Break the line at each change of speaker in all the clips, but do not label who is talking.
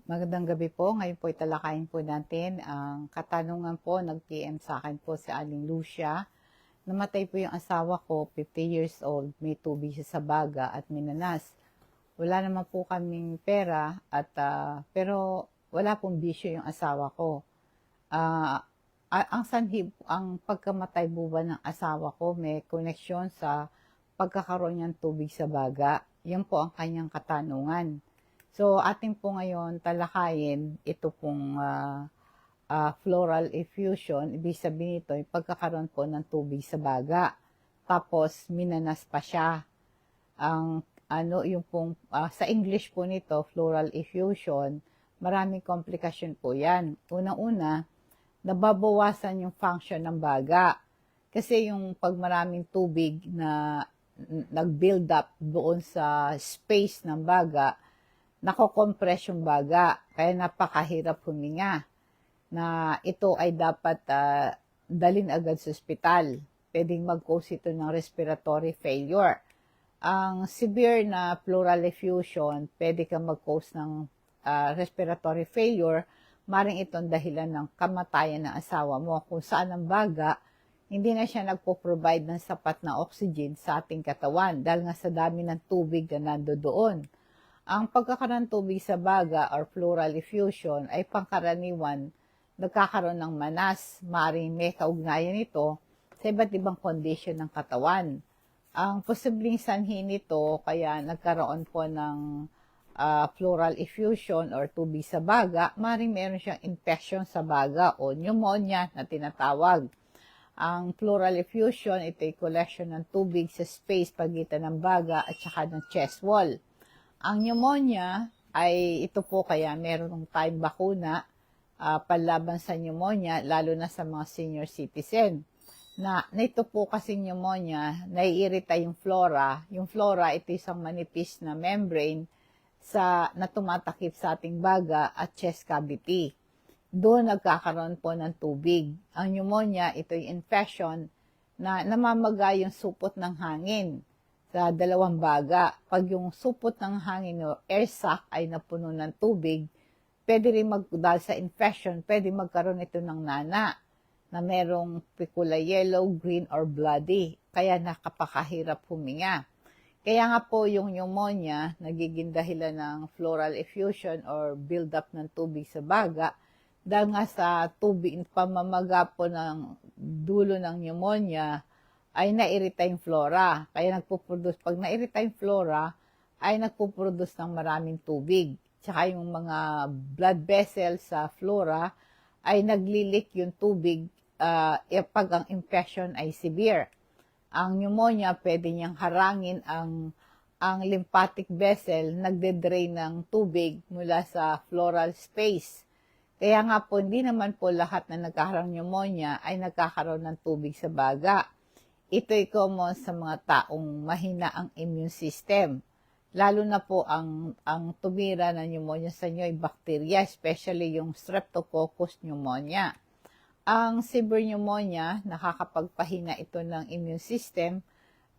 Magandang gabi po. Ngayon po italakayin po natin ang katanungan po, nag-PM sa akin po si Aling Lucia. Namatay po yung asawa ko, 50 years old, may tubig siya sa baga at minanas. Wala naman po kaming pera at pero wala pong bisyo yung asawa ko. Ang sanhi, ang pagkamatay po ba ng asawa ko may koneksyon sa pagkakaroon niyang tubig sa baga? Yan po ang kanyang katanungan. So, ating po ngayon talakayin ito pong floral effusion. Ibig sabihin nito, yung pagkakaroon po ng tubig sa baga. Tapos, minanas pa siya. Ang yung pong, sa English po nito, floral effusion, maraming komplikasyon po yan. Unang-una, nababawasan yung function ng baga. Kasi yung pag maraming tubig na nag-build up doon sa space ng baga, nako-compress yung baga, kaya napakahirap huminga, na ito ay dapat dalhin agad sa ospital. Pwedeng mag-cause ito ng respiratory failure. Ang severe na pleural effusion, pwede kang mag-cause ng respiratory failure, maring itong dahilan ng kamatayan ng asawa mo. Kung saan ang baga, hindi na siya nagpo-provide ng sapat na oxygen sa ating katawan dahil nga sa dami ng tubig na nandoon. Ang pagkakaroon ng tubig sa baga or pleural effusion ay pangkaraniwan nagkakaroon ng manas. Maaaring may kaugnayan nito sa iba't ibang kondisyon ng katawan. Ang posibleng sanhi nito kaya nagkaroon po ng pleural effusion or tubig sa baga, maaaring meron siyang infection sa baga o pneumonia na tinatawag. Ang pleural effusion, ito ay collection ng tubig sa space pagitan ng baga at saka ng chest wall. Ang pneumonia ay ito po kaya meron tayong bakuna panlaban sa pneumonia, lalo na sa mga senior citizen. Na ito po kasi pneumonia, naiirita yung flora. Yung flora, ito isang manipis na membrane na tumatakip sa ating baga at chest cavity. Doon nagkakaroon po ng tubig. Ang pneumonia, ito yung infection na namamaga yung supot ng hangin sa dalawang baga. Pag yung supot ng hangin o air sac ay napuno ng tubig, pwede rin dahil sa infection, pwede magkaroon ito ng nana na merong picula yellow, green, or bloody. Kaya nakapakahirap huminga. Kaya nga po yung pneumonia, nagiging dahilan ng pleural effusion or build-up ng tubig sa baga, dahil nga sa tubig, pamamaga po ng dulo ng pneumonia, ay nairita yung flora. Kaya pag nairita yung flora, ay nagpuproduce ng maraming tubig. Tsaka yung mga blood vessels sa flora, ay naglilik yung tubig pag ang infection ay severe. Ang pneumonia, pwede niyang harangin ang lymphatic vessel, nagde-drain ng tubig mula sa floral space. Kaya nga po, hindi naman po lahat na nagkakaroon ng pneumonia ay nagkakaroon ng tubig sa baga. Ito'y common sa mga taong mahina ang immune system. Lalo na po ang tumira ng pneumonia sa inyo ay bacteria, especially yung Streptococcus pneumonia. Ang severe pneumonia, nakakapagpahina ito ng immune system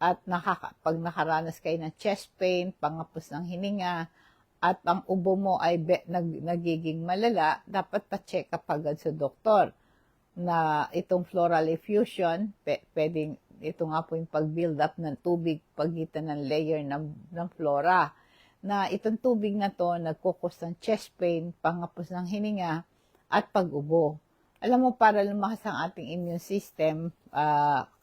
at pag nakaranas kayo ng chest pain, pangapos ng hininga, at ang ubo mo ay nagiging malala, dapat pa-check up agad sa doktor na itong pleural effusion, pwedeng ito nga po yung pag-build up ng tubig pagitan ng layer ng flora, na itong tubig na to nagkukos ng chest pain, pangapos ng hininga, at pag-ubo. Alam mo, para lumakas ang ating immune system,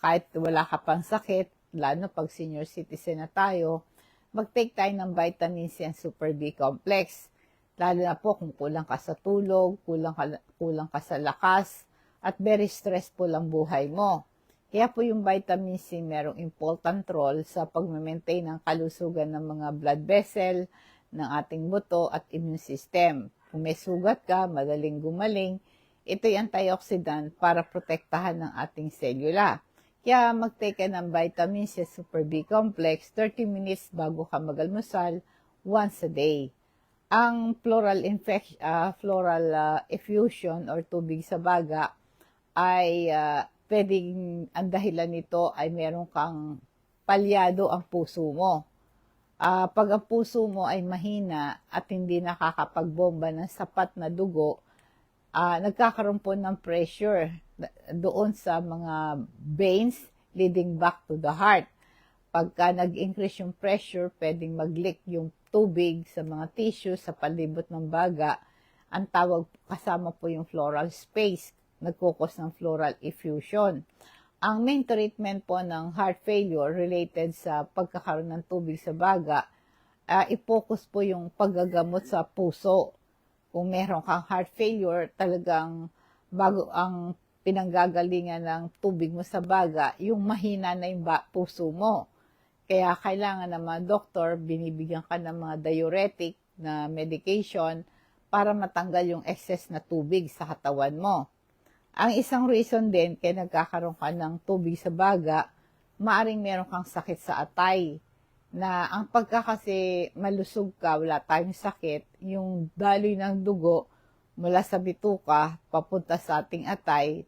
kahit wala ka pang sakit, lalo pag senior citizen na tayo, mag-take tayo ng vitamin C and Super B complex. Lalo na po kung kulang ka sa tulog, kulang ka sa lakas, at very stressful ang buhay mo. Kaya po yung vitamin C merong important role sa pag-maintain ng kalusugan ng mga blood vessel, ng ating buto at immune system. Kung may sugat ka, madaling gumaling, ito'y antioxidant para protektahan ng ating selula. Kaya mag-take ka ng vitamin C Super B complex 30 minutes bago ka mag-almusal once a day. Ang pleural effusion or tubig sa baga ay pwedeng ang dahilan nito ay meron kang palyado ang puso mo. Pag ang puso mo ay mahina at hindi nakakapagbomba ng sapat na dugo, nagkakaroon po ng pressure doon sa mga veins leading back to the heart. Pagka nag-increase yung pressure, pwedeng mag-leak yung tubig sa mga tissue sa palibot ng baga. Ang tawag kasama po yung pleural space, nagkukos ng pleural effusion. Ang main treatment po ng heart failure related sa pagkakaroon ng tubig sa baga, i-focus po yung paggagamot sa puso. Kung meron kang heart failure, talagang bago ang pinanggagalingan ng tubig mo sa baga, yung mahina na yung puso mo. Kaya kailangan ng mga doktor, binibigyan ka ng mga diuretic na medication para matanggal yung excess na tubig sa katawan mo. Ang isang reason din kaya nagkakaroon ka ng tubig sa baga, maaring meron kang sakit sa atay. Na ang pagka kasi malusog ka, wala tayong sakit, yung daloy ng dugo mula sa bituka papunta sa ating atay,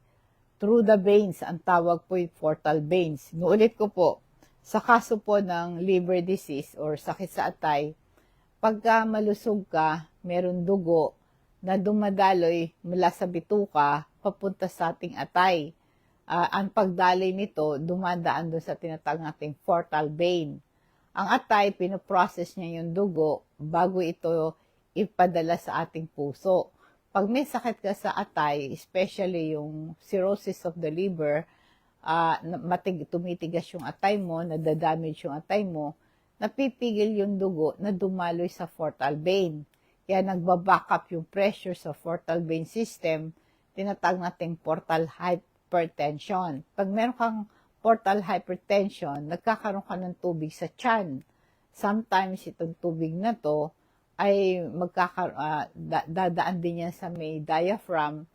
through the veins, ang tawag po yung portal veins. Nuulit ko po, sa kaso po ng liver disease or sakit sa atay, pagka malusog ka, meron dugo na dumadaloy mula sa bituka papunta sa ating atay. Ang pagdaloy nito, dumadaan doon sa tinatawag nating portal vein. Ang atay, pinoprocess niya yung dugo bago ito ipadala sa ating puso. Pag may sakit ka sa atay, especially yung cirrhosis of the liver, tumitigas yung atay mo, nadadamage yung atay mo, napipigil yung dugo na dumaloy sa portal vein. Kaya nagbaback up yung pressure sa portal vein system, tinatawag nating portal hypertension. Pag meron kang portal hypertension, nagkakaroon ka ng tubig sa tiyan. Sometimes itong tubig na to ay dadaan din yan sa may diaphragm,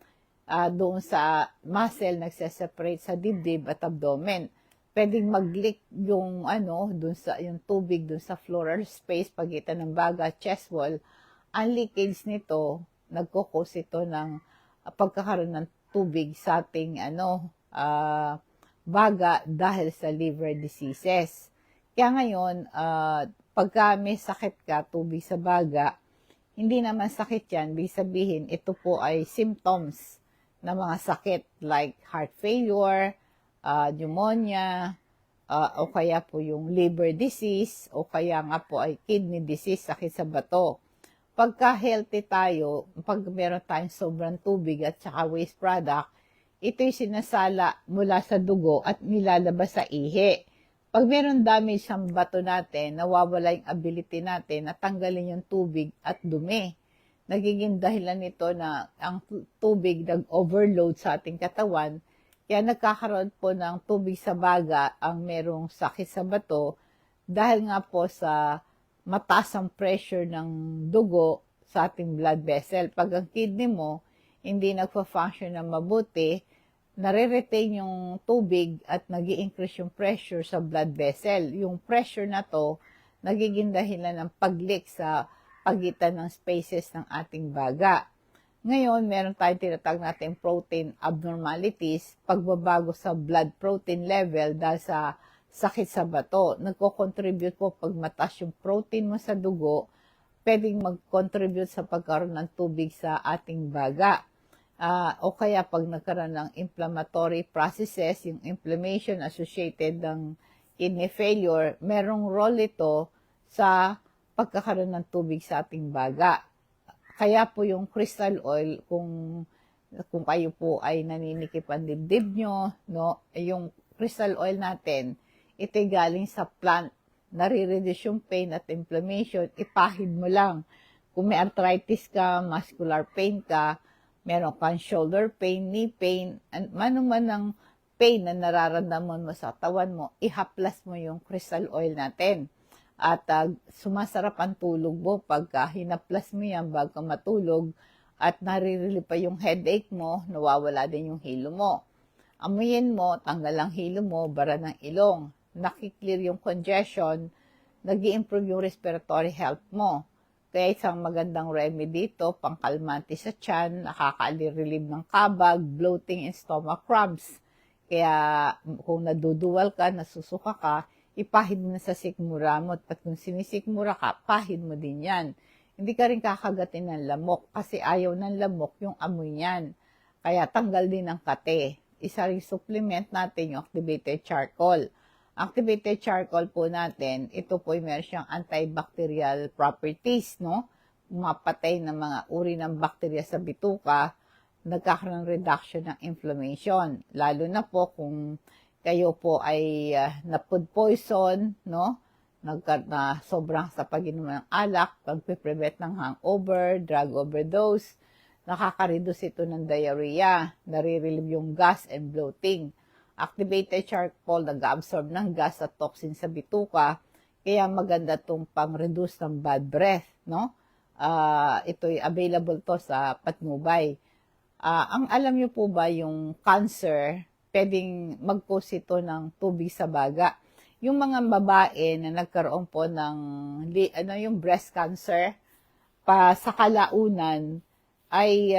doon sa muscle nagse-separate sa dibdib at abdomen. Pwedeng mag-leak yung doon sa yung tubig doon sa pleural space pagitan ng baga at chest wall. Ang leakage nito, nagko-cause ito ng pagkakaroon ng tubig sa ating baga dahil sa liver diseases. Kaya ngayon, pagka may sakit ka, tubig sa baga, hindi naman sakit yan. Ibig sabihin, ito po ay symptoms ng mga sakit like heart failure, pneumonia, o kaya po yung liver disease, o kaya nga po ay kidney disease, sakit sa bato. Pagka healthy tayo, pag meron tayong sobrang tubig at saka waste product, ito'y sinasala mula sa dugo at nilalabas sa ihi. Pag meron damage sa bato natin, nawawala yung ability natin na tanggalin yung tubig at dumi. Nagiging dahilan nito na ang tubig nag-overload sa ating katawan, kaya nagkakaroon po ng tubig sa baga ang merong sakit sa bato dahil nga po sa mataas ang pressure ng dugo sa ating blood vessel. Pag ang kidney mo hindi nagpa-function na mabuti, nare-retain yung tubig at nag-i-increase yung pressure sa blood vessel. Yung pressure na to, nagiging dahilan ng pag-leak sa pagitan ng spaces ng ating baga. Ngayon, meron tayong tinatawag natin protein abnormalities, pagbabago sa blood protein level dahil sa sakit sa bato. Nagko-contribute po pag mataas yung protein mo sa dugo, pwedeng mag-contribute sa pagkaroon ng tubig sa ating baga. O kaya pag nagkaroon ng inflammatory processes, yung inflammation associated ng kidney failure, merong role ito sa pagkakaroon ng tubig sa ating baga. Kaya po yung crystal oil, kung kayo po ay naninikip ang dibdib nyo, no, yung crystal oil natin, ito galing sa plant, nare-reduce yung pain at inflammation, ipahid mo lang. Kung may arthritis ka, muscular pain ka, meron kang shoulder pain, knee pain, manuman ng pain na nararamdaman mo sa katawan mo, ihaplas mo yung crystal oil natin. At sumasarap ang tulog mo pagka hinaplas mo yan bago matulog at naririli pa yung headache mo, nawawala din yung hilo mo. Amuyin mo, tanggal ang hilo mo, bara ng ilong, nakiklear yung congestion, nag-i-improve yung respiratory health mo. Kaya isang magandang remedy dito, pangkalmante sa tiyan, nakaka-relieve ng kabag, bloating and stomach cramps. Kaya kung naduduwal ka, nasusuka ka, ipahid mo na sa sikmura mo. At kung sinisikmura ka, pahid mo din yan. Hindi ka rin kakagatin ng lamok kasi ayaw ng lamok yung amoy niyan. Kaya tanggal din ang kate. Isa ring supplement natin yung activated charcoal. Activated charcoal po natin, ito po meron siyang antibacterial properties, no? Mapatay ng mga uri ng bakterya sa bituka, nagkakaroon ng reduction ng inflammation. Lalo na po kung kayo po ay na food poison, no? Na sobrang sa pag-inom ng alak, pagpe-prevent ng hangover, drug overdose, nakaka-reduce ito ng diarrhea, nare-relieve yung gas and bloating. Activated charcoal, nag-absorb ng gas at toxin sa bituka, kaya maganda itong pang-reduce ng bad breath, no? Ito'y available to sa patnubay. Ang alam nyo po ba yung cancer, pwedeng mag-cause ito ng tubig sa baga. Yung mga babae na nagkaroon po ng yung breast cancer, pa sa kalaunan, ay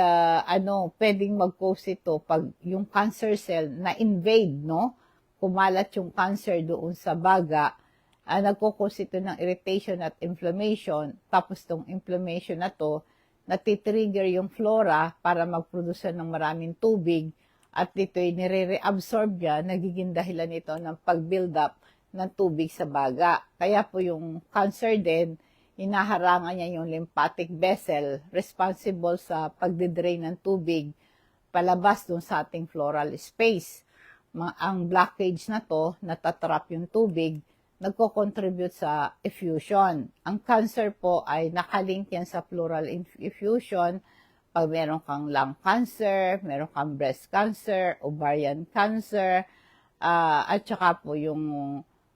pwedeng mag-cause ito pag yung cancer cell na-invade, no? Kumalat yung cancer doon sa baga, nagko-cause ito ng irritation at inflammation, tapos tong inflammation na to, natitrigger yung flora para mag-produce ng maraming tubig, at ito'y nire-reabsorb niya, nagiging dahilan ito ng pag-build up ng tubig sa baga. Kaya po yung cancer din, hinaharangan niya yung lymphatic vessel responsible sa pagdidrain ng tubig palabas dun sa ating floral space. Ang blockage na to, natatrap yung tubig, nagko-contribute sa effusion. Ang cancer po ay nakalink yan sa pleural effusion. Pag meron kang lung cancer, meron kang breast cancer, ovarian cancer, at saka po yung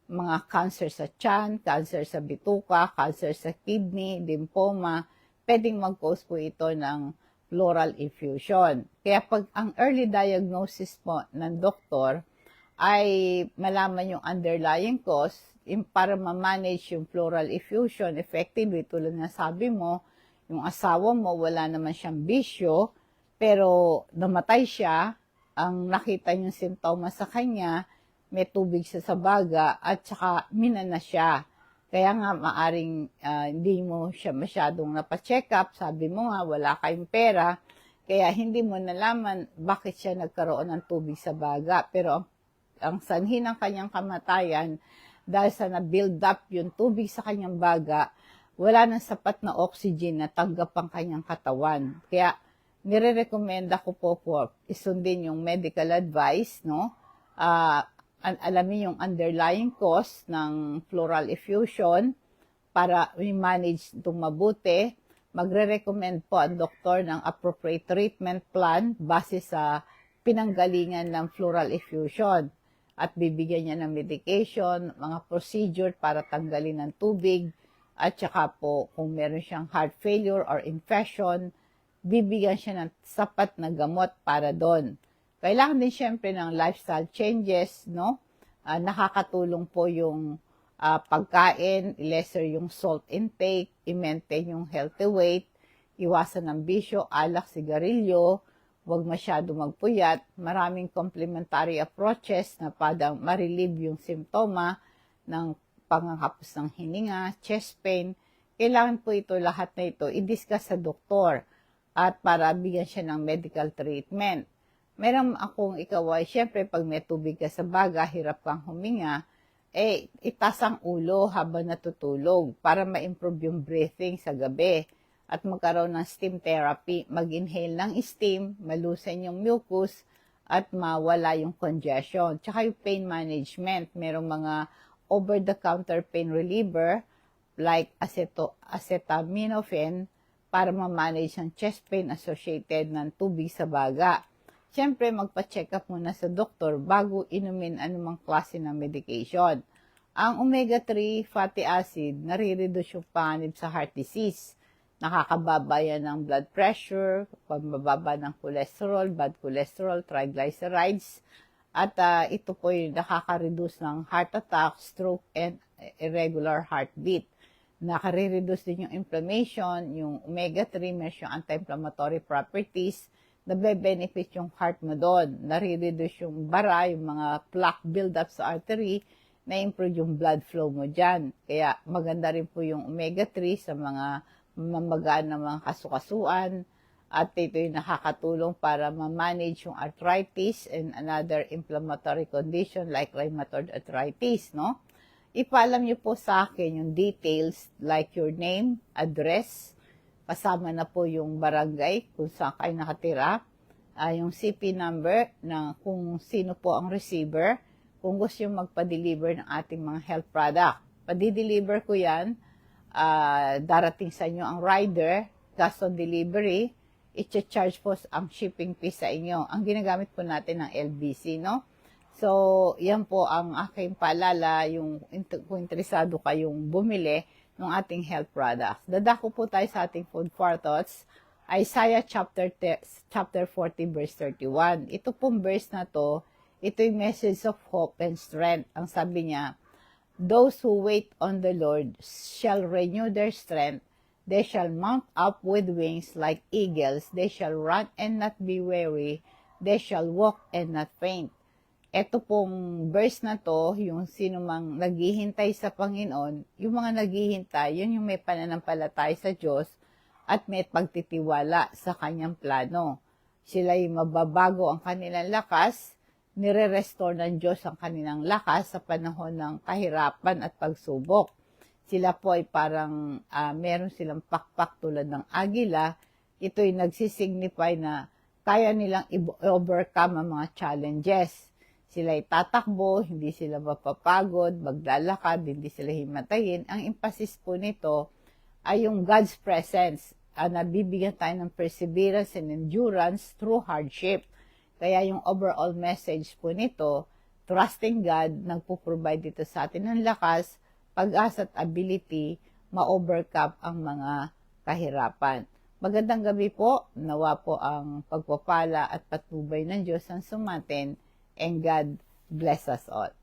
mga cancer sa tiyan, cancer sa bituka, cancer sa kidney, lymphoma, pwedeng mag-cause po ito ng pleural effusion. Kaya pag ang early diagnosis po ng doktor ay malaman yung underlying cause, para ma-manage yung pleural effusion effectively, tulad na sabi mo, yung asawa mo wala naman siyang bisyo, pero namatay siya, ang nakita niyong simptomas sa kanya, may tubig sa baga at saka minana siya. Kaya nga maaring hindi mo siya masyadong napacheck up, sabi mo nga wala kayong pera, kaya hindi mo nalaman bakit siya nagkaroon ng tubig sa baga. Pero ang sanhi ng kanyang kamatayan, dahil sa na-build up yung tubig sa kanyang baga, wala nang sapat na oxygen na tanggap ang kanyang katawan. Kaya nire-recommenda ko po isundin yung medical advice, no? Alamin yung underlying cause ng pleural effusion para i-manage itong mabuti. Magre-recommend po ang doktor ng appropriate treatment plan base sa pinanggalingan ng pleural effusion, at bibigyan niya ng medication, mga procedure para tanggalin ng tubig, at saka po kung meron siyang heart failure or infection, bibigyan siya ng sapat na gamot para doon. Kailangan din syempre ng lifestyle changes, no? Nakakatulong po yung pagkain, lesser yung salt intake, i-maintain yung healthy weight, iwasan ng bisyo, alak, sigarilyo, huwag masyado magpuyat, maraming complementary approaches na padang ma-relieve yung simptoma ng pangangapos ng hininga, chest pain. Kailangan po ito, lahat na ito, i-discuss sa doktor at para bigyan siya ng medical treatment. Meron akong ikaway, syempre pag may tubig ka sa baga, hirap kang huminga, itas ang ulo habang natutulog para ma-improve yung breathing sa gabi at magkaroon ng steam therapy. Mag-inhale ng steam, malusin yung mucus at mawala yung congestion. Tsaka yung pain management, merong mga over-the-counter pain reliever like acetaminophen para ma-manage ang chest pain associated ng tubig sa baga. Siyempre, magpa-check up muna sa doktor bago inumin anumang klase ng medication. Ang omega-3 fatty acid, nare-reduce yung panganib sa heart disease. Nakakababa yan ng blood pressure, pambababa ng cholesterol, bad cholesterol, triglycerides, at ito po yung nakaka-reduce ng heart attack, stroke, and irregular heartbeat. Nakare-reduce din yung inflammation, yung omega-3, may siyang anti-inflammatory properties, nabe-benefit yung heart mo doon. Nare-reduce yung bara, yung mga plaque build-up sa artery, na-improve yung blood flow mo dyan. Kaya maganda rin po yung omega-3 sa mga mamagaan na mga kasukasuan. At ito yung nakakatulong para ma-manage yung arthritis and another inflammatory condition like rheumatoid arthritis, no? Ipaalam niyo po sa akin yung details like your name, address, kasama na po yung barangay kung saan kayo nakatira, yung CP number na kung sino po ang receiver, kung gusto yung magpa-deliver ng ating mga health product. Padi-deliver ko yan, darating sa inyo ang rider, cash on delivery, i-charge po ang shipping fee sa inyo. Ang ginagamit po natin ng LBC, no? So, yan po ang aking paalala, kung interesado kayong bumili ng ating health products. Dadako po tayo sa ating food for thoughts, Isaiah chapter 40 verse 31. Ito pong verse na to, ito yung message of hope and strength. Ang sabi niya, those who wait on the Lord shall renew their strength. They shall mount up with wings like eagles. They shall run and not be weary. They shall walk and not faint. Ito pong verse na to, yung sino mang naghihintay sa Panginoon, yung mga naghihintay, yun yung may pananampalataya sa Diyos at may pagtitiwala sa kanyang plano. Sila'y mababago ang kanilang lakas, nire-restore ng Diyos ang kanilang lakas sa panahon ng kahirapan at pagsubok. Sila po ay parang meron silang pakpak tulad ng agila. Ito'y nagsisignify na kaya nilang i-overcome ang mga challenges. Sila'y tatakbo, hindi sila mapapagod, maglalakad, hindi sila himatayin. Ang emphasis po nito ay yung God's presence. Nabibigyan tayo ng perseverance and endurance through hardship. Kaya yung overall message po nito, trusting God, nagpo-provide dito sa atin ng lakas, pag-asa at ability, ma-overcome ang mga kahirapan. Magandang gabi po, nawa po ang pagpapala at patnubay ng Diyos ang sumatin, and God bless us all.